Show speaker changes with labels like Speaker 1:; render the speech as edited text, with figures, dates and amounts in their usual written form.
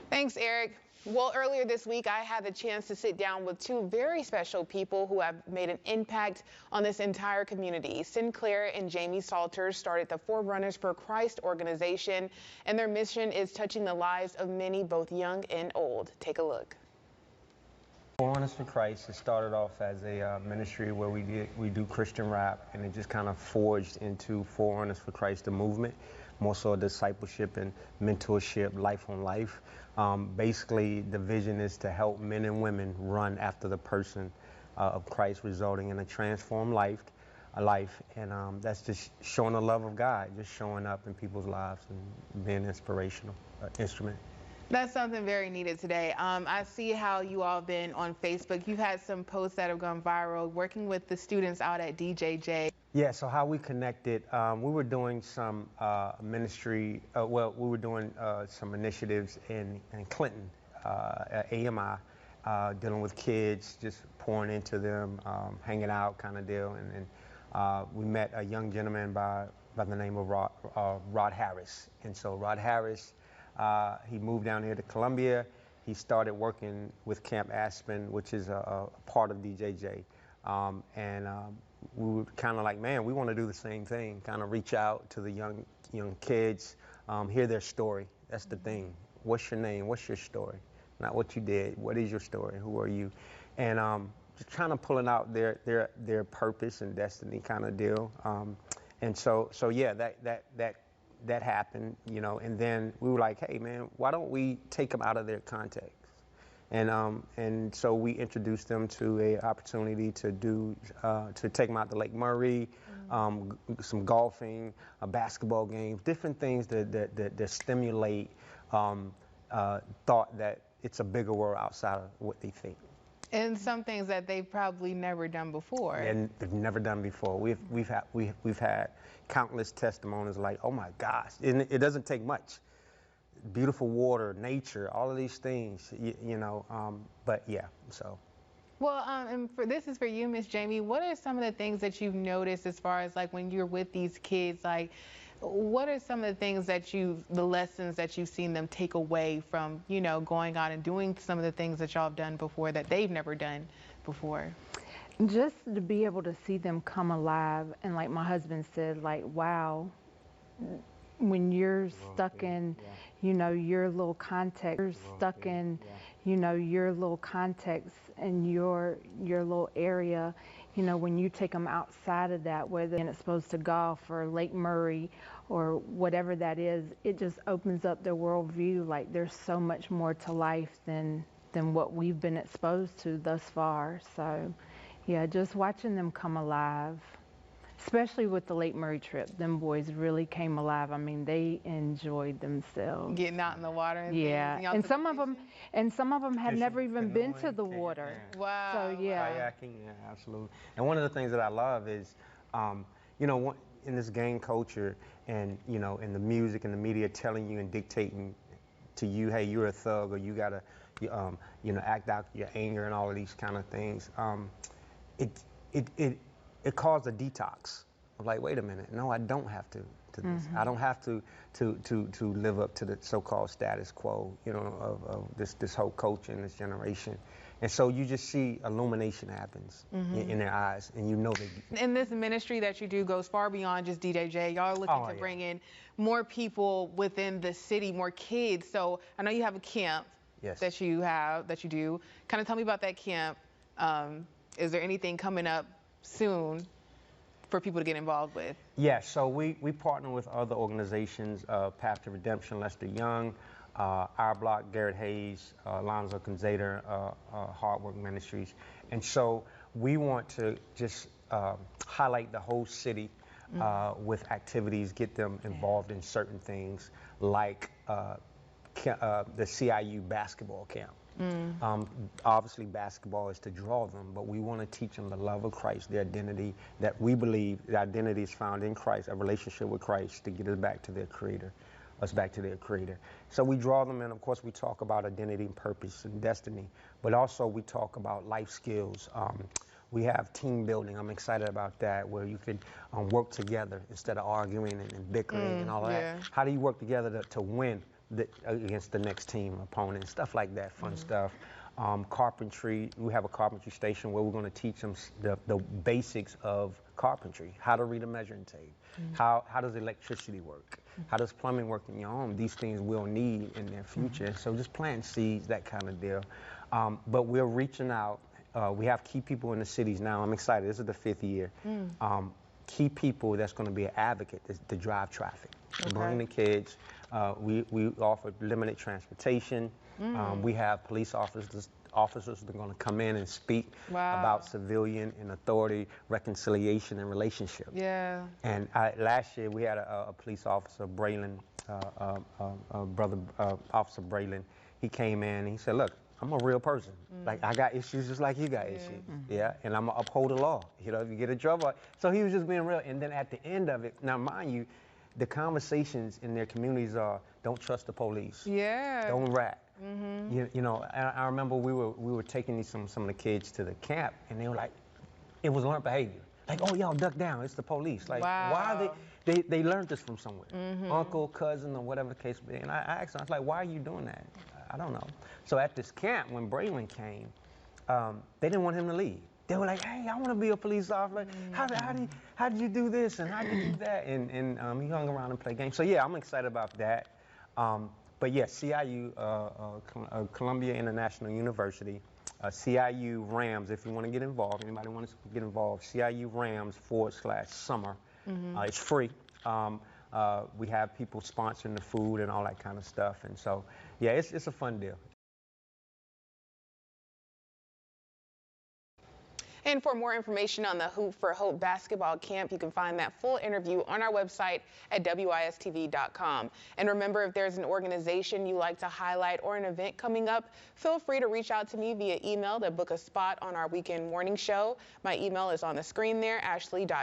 Speaker 1: Thanks, Eric. Well, earlier this week, I had the chance to sit down with two very special people who have made an impact on this entire community. Sinclair and Jami Salters started the Forerunners for Christ organization, and their mission is touching the lives of many, both young and old. Take a look.
Speaker 2: Forerunners for Christ, it started off as a ministry where we do Christian rap, and it just kind of forged into Forerunners for Christ, the movement, more so discipleship and mentorship, life on life. Basically, the vision is to help men and women run after the person of Christ, resulting in a transformed life, and that's just showing the love of God, just showing up in people's lives and being an inspirational instrument.
Speaker 1: That's something very needed today. I see how you all been on Facebook. You've had some posts that have gone viral, working with the students out at DJJ.
Speaker 2: Yeah, so how we connected, we were doing some ministry, we were doing some initiatives in Clinton, at AMI, dealing with kids, just pouring into them, hanging out kind of deal. And we met a young gentleman by the name of Rod Harris. And so Rod Harris, he moved down here to Columbia. He started working with Camp Aspen, which is a part of DJJ. We were kind of like, man, we want to do the same thing, kind of reach out to the young kids, hear their story. That's the thing. What's your name? What's your story? Not what you did. What is your story? Who are you? And just trying to pulling out their purpose and destiny kind of deal. And so yeah, that happened, you know, and then we were like, hey man, why don't we take them out of their context? And so we introduced them to a opportunity to take them out to Lake Murray, some golfing, basketball games, different things that stimulate thought that it's a bigger world outside of what they think.
Speaker 1: And some things that they've probably never done before.
Speaker 2: And they've never done before. We've had countless testimonies like, oh my gosh, and it doesn't take much. Beautiful water, nature, all of these things, you know. But yeah, so.
Speaker 1: Well, and this is for you, Miss Jami. What are some of the things that you've noticed as far as like when you're with these kids? Like, what are some of the things that the lessons that you've seen them take away from, you know, going out and doing some of the things that y'all have done before that they've never done before?
Speaker 3: Just to be able to see them come alive, and like my husband said, like, wow, when you're stuck in, you know, your little context, your little context and your little area, you know, when you take them outside of that, whether it's exposed to golf or Lake Murray or whatever that is, it just opens up their worldview. Like there's so much more to life than what we've been exposed to thus far. So yeah, just watching them come alive. Especially with the Lake Murray trip, them boys really came alive. I mean, they enjoyed themselves.
Speaker 1: Getting out in the water and
Speaker 3: yeah,
Speaker 1: things.
Speaker 3: And some of them had
Speaker 2: Fishing,
Speaker 3: never even been to the
Speaker 2: canoeing,
Speaker 3: water.
Speaker 1: Wow.
Speaker 3: So yeah.
Speaker 2: Kayaking, yeah, absolutely. And one of the things that I love is, you know, in this gang culture, and you know, in the music and the media telling you and dictating to you, hey, you're a thug, or you gotta, you know, act out your anger and all of these kind of things. It caused a detox. I'm like, wait a minute, no, I don't have to this. I don't have to live up to the so-called status quo, you know, of this whole culture and this generation. And so you just see illumination happens in their eyes, and you know they.
Speaker 1: And this ministry that you do goes far beyond just DJJ. Y'all are looking to bring in more people within the city, more kids. So I know you have a camp that you do. Kind of tell me about that camp. Is there anything coming up soon for people to get involved with?
Speaker 2: Yeah, so we partner with other organizations, Path to Redemption, Lester Young, Our Block, Garrett Hayes, Alonzo Conzader, Hard Work Ministries. And so we want to just highlight the whole city with activities, get them involved in certain things like the CIU basketball camp. Obviously basketball is to draw them, but we want to teach them the love of Christ, the identity that we believe the identity is found in Christ, a relationship with Christ, to get us back to their Creator. So we draw them in. Of course, we talk about identity and purpose and destiny, but also we talk about life skills. We have team building. I'm excited about that, where you can work together instead of arguing and bickering and all of that. How do you work together to win? against the next team opponent, stuff like that, fun stuff. Carpentry, we have a carpentry station where we're going to teach them the basics of carpentry, how to read a measuring tape, how does electricity work, how does plumbing work in your home. These things we'll need in their future. So just plant seeds, that kind of deal. But we're reaching out. We have key people in the cities now. I'm excited. This is the 5th year. Key people that's going to be an advocate to drive traffic, to bring the kids. We offer limited transportation. We have police officers that are going to come in and speak about civilian and authority reconciliation and relationship.
Speaker 1: Yeah.
Speaker 2: And last year we had a police officer, Braylon, Officer Braylon. He came in and he said, "Look, I'm a real person. Like, I got issues just like you got issues. Yeah, and I'm gonna uphold the law. You know, if you get in trouble." So he was just being real. And then at the end of it, now mind you, the conversations in their communities are, don't trust the police.
Speaker 1: Yeah.
Speaker 2: Don't rat. You know, I remember we were taking some of the kids to the camp, and they were like, it was learned behavior. Like, oh, y'all duck down, it's the police. Like, why are they learned this from somewhere. Uncle, cousin, or whatever the case may be. And I asked them, I was like, why are you doing that? I don't know. So at this camp, when Braylon came, they didn't want him to leave. They were like, hey, I want to be a police officer. How did you do this and how did you do that? And he hung around and played games. So yeah, I'm excited about that. But yeah, CIU, Columbia International University, CIU Rams, if you want to get involved, anybody wants to get involved, CIU Rams/summer. It's free. We have people sponsoring the food and all that kind of stuff. And so, yeah, it's a fun deal.
Speaker 1: And for more information on the Hoop for Hope basketball camp, you can find that full interview on our website at wistv.com. And remember, if there's an organization you like to highlight or an event coming up, feel free to reach out to me via email to book a spot on our weekend morning show. My email is on the screen there, ashley.jones